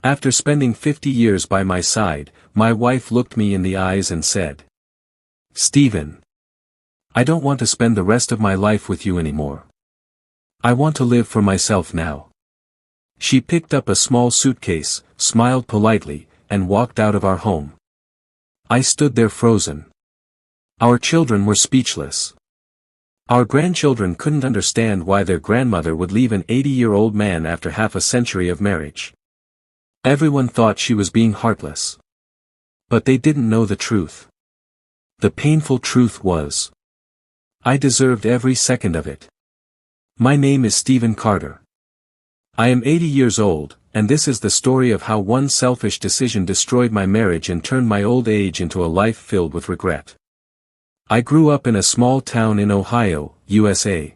After spending 50 years by my side, my wife looked me in the eyes and said, "Stephen, I don't want to spend the rest of my life with you anymore. I want to live for myself now." She picked up a small suitcase, smiled politely, and walked out of our home. I stood there frozen. Our children were speechless. Our grandchildren couldn't understand why their grandmother would leave an 80-year-old man after half a century of marriage. Everyone thought she was being heartless. But they didn't know the truth. The painful truth was, I deserved every second of it. My name is Stephen Carter. I am 80 years old, and this is the story of how one selfish decision destroyed my marriage and turned my old age into a life filled with regret. I grew up in a small town in Ohio, USA.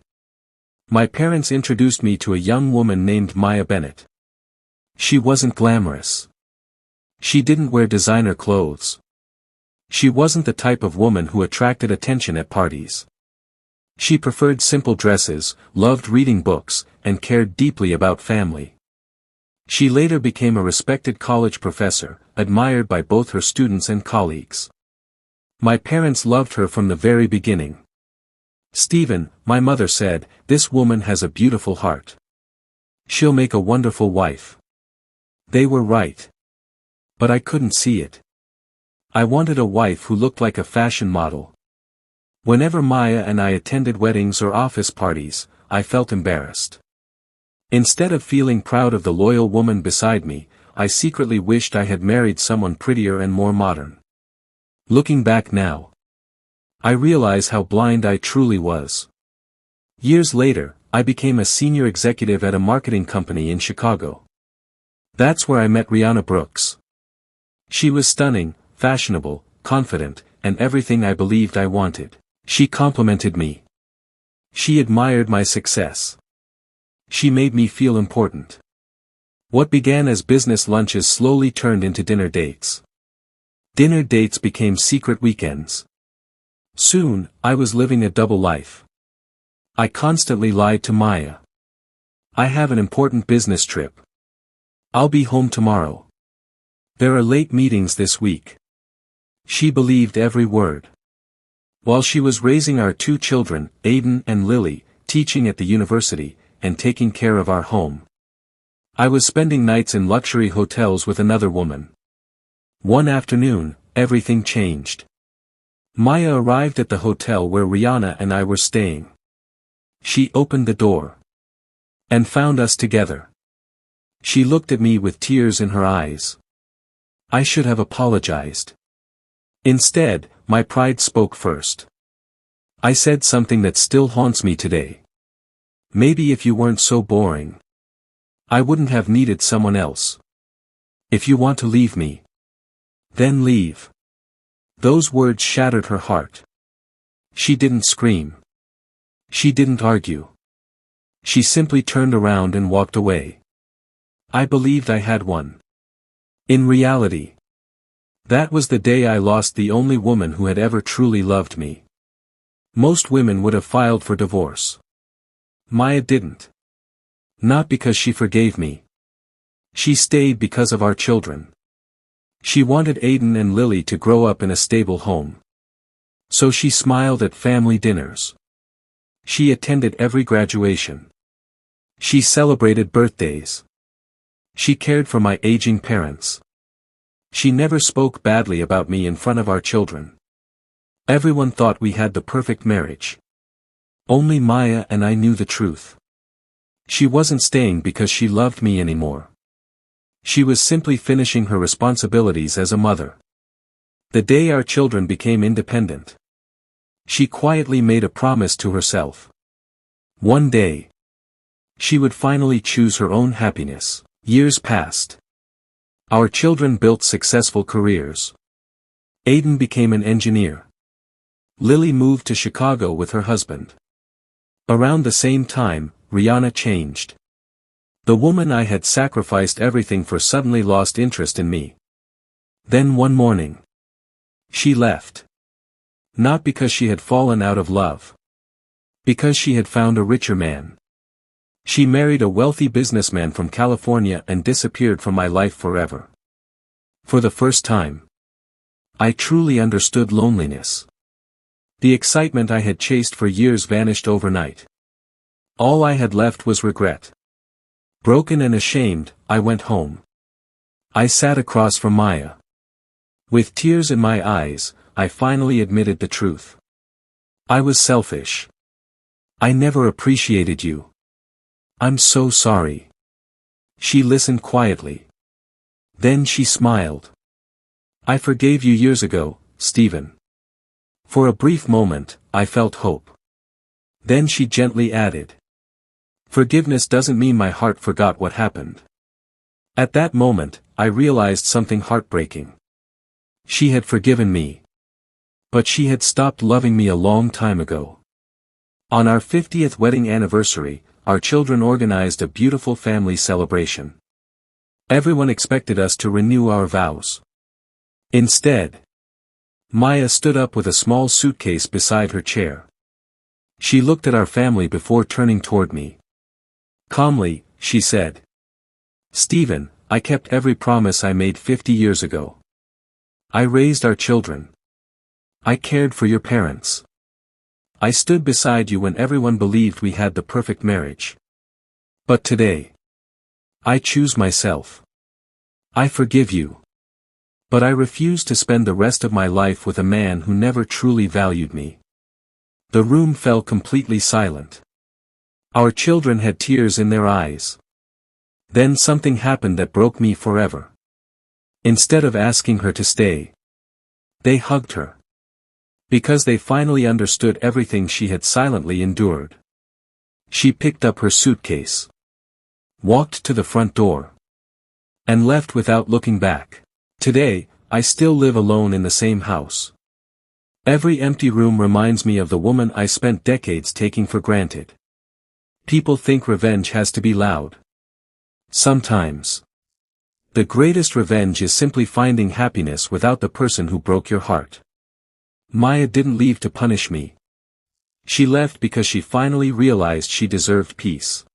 My parents introduced me to a young woman named Maya Bennett. She wasn't glamorous. She didn't wear designer clothes. She wasn't the type of woman who attracted attention at parties. She preferred simple dresses, loved reading books, and cared deeply about family. She later became a respected college professor, admired by both her students and colleagues. My parents loved her from the very beginning. "Stephen," my mother said, "this woman has a beautiful heart. She'll make a wonderful wife." They were right. But I couldn't see it. I wanted a wife who looked like a fashion model. Whenever Maya and I attended weddings or office parties, I felt embarrassed. Instead of feeling proud of the loyal woman beside me, I secretly wished I had married someone prettier and more modern. Looking back now, I realize how blind I truly was. Years later, I became a senior executive at a marketing company in Chicago. That's where I met Rihanna Brooks. She was stunning, fashionable, confident, and everything I believed I wanted. She complimented me. She admired my success. She made me feel important. What began as business lunches slowly turned into dinner dates. Dinner dates became secret weekends. Soon, I was living a double life. I constantly lied to Maya. "I have an important business trip. I'll be home tomorrow. There are late meetings this week." She believed every word. While she was raising our two children, Aiden and Lily, teaching at the university, and taking care of our home, I was spending nights in luxury hotels with another woman. One afternoon, everything changed. Maya arrived at the hotel where Rihanna and I were staying. She opened the door and found us together. She looked at me with tears in her eyes. I should have apologized. Instead, my pride spoke first. I said something that still haunts me today. "Maybe if you weren't so boring, I wouldn't have needed someone else. If you want to leave me, then leave." Those words shattered her heart. She didn't scream. She didn't argue. She simply turned around and walked away. I believed I had won. In reality, that was the day I lost the only woman who had ever truly loved me. Most women would have filed for divorce. Maya didn't. Not because she forgave me. She stayed because of our children. She wanted Aiden and Lily to grow up in a stable home. So she smiled at family dinners. She attended every graduation. She celebrated birthdays. She cared for my aging parents. She never spoke badly about me in front of our children. Everyone thought we had the perfect marriage. Only Maya and I knew the truth. She wasn't staying because she loved me anymore. She was simply finishing her responsibilities as a mother. The day our children became independent, she quietly made a promise to herself. One day, she would finally choose her own happiness. Years passed. Our children built successful careers. Aiden became an engineer. Lily moved to Chicago with her husband. Around the same time, Rihanna changed. The woman I had sacrificed everything for suddenly lost interest in me. Then one morning, she left. Not because she had fallen out of love. Because she had found a richer man. She married a wealthy businessman from California and disappeared from my life forever. For the first time, I truly understood loneliness. The excitement I had chased for years vanished overnight. All I had left was regret. Broken and ashamed, I went home. I sat across from Maya. With tears in my eyes, I finally admitted the truth. I was selfish. I never appreciated you. I'm so sorry. She listened quietly. Then she smiled. I forgave you years ago, Stephen. For a brief moment, I felt hope. Then she gently added. Forgiveness doesn't mean my heart forgot what happened. At that moment, I realized something heartbreaking. She had forgiven me. But she had stopped loving me a long time ago. On our 50th wedding anniversary, our children organized a beautiful family celebration. Everyone expected us to renew our vows. Instead, Maya stood up with a small suitcase beside her chair. She looked at our family before turning toward me. Calmly, she said, Stephen, I kept every promise I made 50 years ago. I raised our children. I cared for your parents. I stood beside you when everyone believed we had the perfect marriage. But today, I choose myself. I forgive you. But I refuse to spend the rest of my life with a man who never truly valued me. The room fell completely silent. Our children had tears in their eyes. Then something happened that broke me forever. Instead of asking her to stay, they hugged her. Because they finally understood everything she had silently endured. She picked up her suitcase, walked to the front door, and left without looking back. Today, I still live alone in the same house. Every empty room reminds me of the woman I spent decades taking for granted. People think revenge has to be loud. Sometimes. The greatest revenge is simply finding happiness without the person who broke your heart. Maya didn't leave to punish me. She left because she finally realized she deserved peace.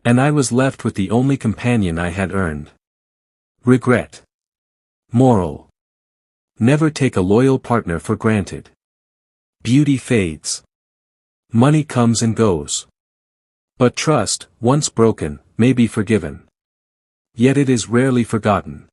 And I was left with the only companion I had earned. Regret. Moral. Never take a loyal partner for granted. Beauty fades. Money comes and goes. But trust, once broken, may be forgiven. Yet it is rarely forgotten.